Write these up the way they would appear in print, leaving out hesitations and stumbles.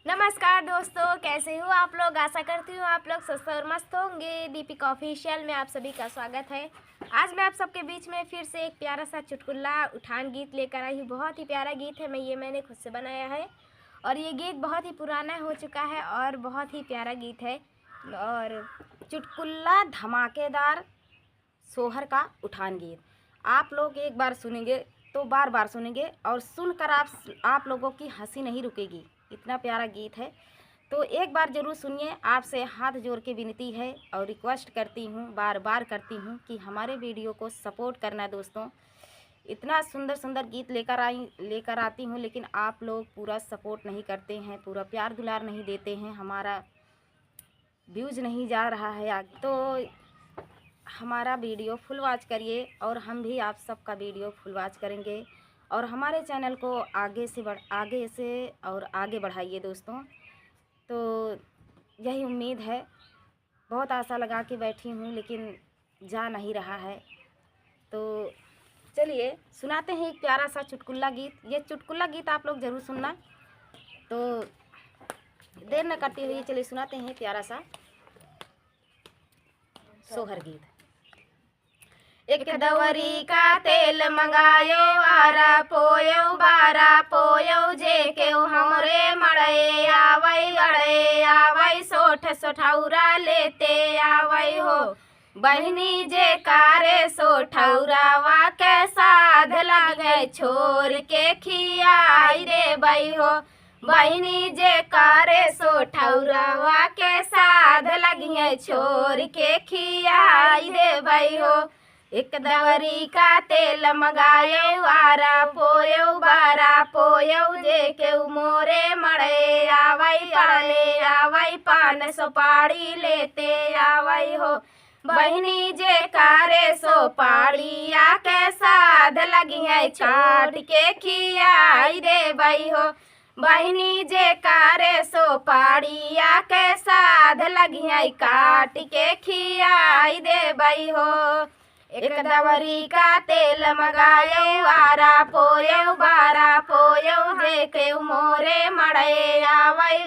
नमस्कार दोस्तों, कैसे हो आप लोग। आशा करती हूँ आप लोग स्वस्थ और मस्त होंगे। दीपिका ऑफिशियल में आप सभी का स्वागत है। आज मैं आप सबके बीच में फिर से एक प्यारा सा चुटकुला उठान गीत लेकर आई हूँ। बहुत ही प्यारा गीत है। मैंने खुद से बनाया है और ये गीत बहुत ही पुराना हो चुका है और बहुत ही प्यारा गीत है। और चुटकुला धमाकेदार सोहर का उठान गीत आप लोग एक बार सुनेंगे तो बार बार सुनेंगे और सुनकर आप लोगों की हंसी नहीं रुकेगी। इतना प्यारा गीत है तो एक बार ज़रूर सुनिए। आपसे हाथ जोड़ के विनती है और रिक्वेस्ट करती हूँ, बार बार करती हूँ कि हमारे वीडियो को सपोर्ट करना दोस्तों। इतना सुंदर सुंदर गीत लेकर आती हूँ, लेकिन आप लोग पूरा सपोर्ट नहीं करते हैं, पूरा प्यार दुलार नहीं देते हैं। हमारा व्यूज़ नहीं जा रहा है तो हमारा वीडियो फुल वॉच करिए और हम भी आप सबका वीडियो फुल वॉच करेंगे और हमारे चैनल को आगे से और आगे बढ़ाइए दोस्तों। तो यही उम्मीद है। बहुत आशा लगा के बैठी हूँ लेकिन जा नहीं रहा है। तो चलिए सुनाते हैं एक प्यारा सा चुटकुला गीत। ये चुटकुला गीत आप लोग ज़रूर सुनना। तो देर न करते हुए चलिए सुनाते हैं प्यारा सा सोहर गीत। एक दवरी का तेल मंगायो आरा पोयो बारा पोयो जे के हमरे मड़े आवई सोठ सोठौरा लेते आवई हो। बहनी जे कारे सोठौरावा के साध लगे छोर के खियाई रे बई हो। बहनी जे कारे सोठौरावा के साध लगिए छोर के खियाई रे बई हो। एक दवरी का तेल मंगायो आरा पोयो बारा पोयो जे के मोरे मड़े आवई पान सुपारी लेते आवई हो। बहनी जे कारे सुपारी आके साध लगी है छाट के खियाई रे बई हो। बहनी जे कारे सुपारी आके साध लगी है काट के खियाई दे बई हो। एक दवरी का तेल मंगायो आरा पोयो बारा पोयो जे के मोरे मड़े आवई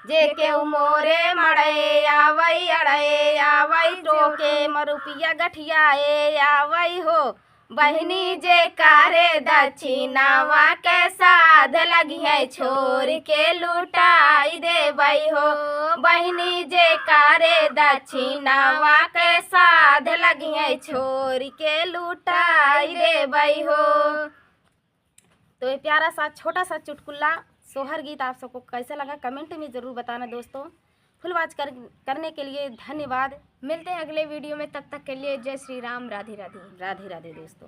जे के मोरे मड़े आवई अड़े आवई टोके मरुपिया गठियाए आवई हो। बहनी जे कारे दक्षिणावा के साध लगी है छोर के लुटाई दे बई हो। बहनी जे कारे दक्षिणावा के साध लगी है छोर के लुटाई दे बई हो। तो ये प्यारा सा छोटा सा चुटकुला सोहर गीत आप सबको कैसा लगा कमेंट में ज़रूर बताना दोस्तों। फुल वॉच करने के लिए धन्यवाद। मिलते हैं अगले वीडियो में, तब तक के लिए जय श्री राम, राधे राधे। राधे राधे दोस्तों।